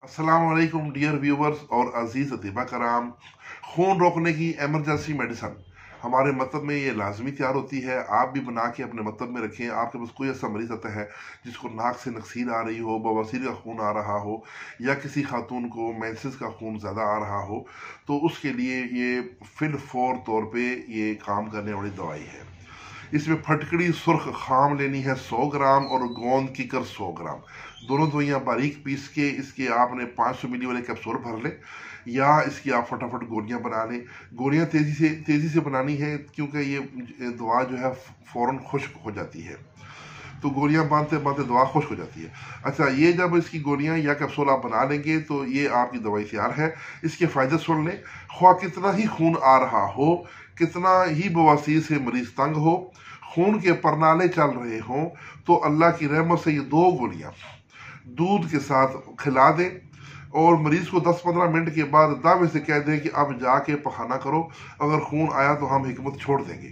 अस्सलाम वालेकुम dear viewers और अजीज़ अतीबा कराम। खून रोकने की एमरजेंसी मेडिसन हमारे मतलब में ये लाजमी तैयार होती है। आप भी बना के अपने मतलब में रखें। आपके पास कोई ऐसा मरीज आता है जिसको नाक से नक्सीर आ रही हो, बवासीर का खून आ रहा हो, या किसी खातून को मेंसेस का खून ज़्यादा आ रहा हो, तो उसके लिए ये फिल फौर तौर पे ये काम करने वाली दवाई है। इसमें फटकड़ी सुर्ख खाम लेनी है 100 ग्राम और गोंद कीकर 100 ग्राम। दोनों दवाइयाँ बारीक पीस के इसके आपने 500 मिली वाले कैप्सूल भर लें, या इसकी आप फटाफट गोलियां बना लें। गोलियां तेज़ी से बनानी है क्योंकि ये दवा जो है फ़ौरन खुश्क हो जाती है, तो गोलियां बांधते बांधते दवा खुश्क हो जाती है। अच्छा, ये जब इसकी गोलियां या कैप्सूल आप बना लेंगे तो ये आपकी दवाई तैयार है। इसके फ़ायदे सुन लें। ख्वाह कितना ही खून आ रहा हो, कितना ही बवासीर से मरीज तंग हो, खून के परनाले चल रहे हों, तो अल्लाह की रहमत से ये 2 गोलियां दूध के साथ खिला दें और मरीज को 10-15 मिनट के बाद दावे से कह दें कि अब जाके पखाना करो, अगर खून आया तो हम हिकमत छोड़ देंगे।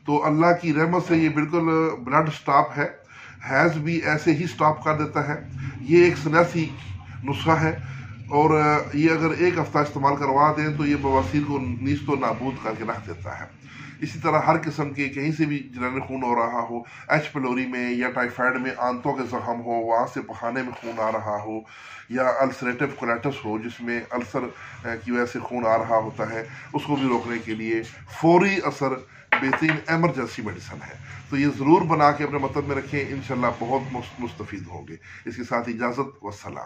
तो अल्लाह की रहमत से ये बिल्कुल ब्लड स्टॉप है। हैज़ भी ऐसे ही स्टॉप कर देता है। ये एक सन्यासी नुस्खा है और ये अगर एक हफ्ता इस्तेमाल करवा दें तो ये बवासीर को नीस तो नाबूद करके रख देता है। इसी तरह हर किस्म के कहीं से भी जलन खून हो रहा हो, एच पिलोरी में या टाइफाइड में आंतों के जख्म हो, वहाँ से पखाने में खून आ रहा हो, या अल्सरेटिव कोलाइटिस हो जिसमें अल्सर की वजह से खून आ रहा होता है, उसको भी रोकने के लिए फौरी असर बेहतरीन एमरजेंसी मेडिसन है। तो ये ज़रूर बना के अपने मतलब में रखें। इंशाल्लाह बहुत मुस्तफ़ीद होंगे। इसके साथ इजाज़त, वस्सलाम।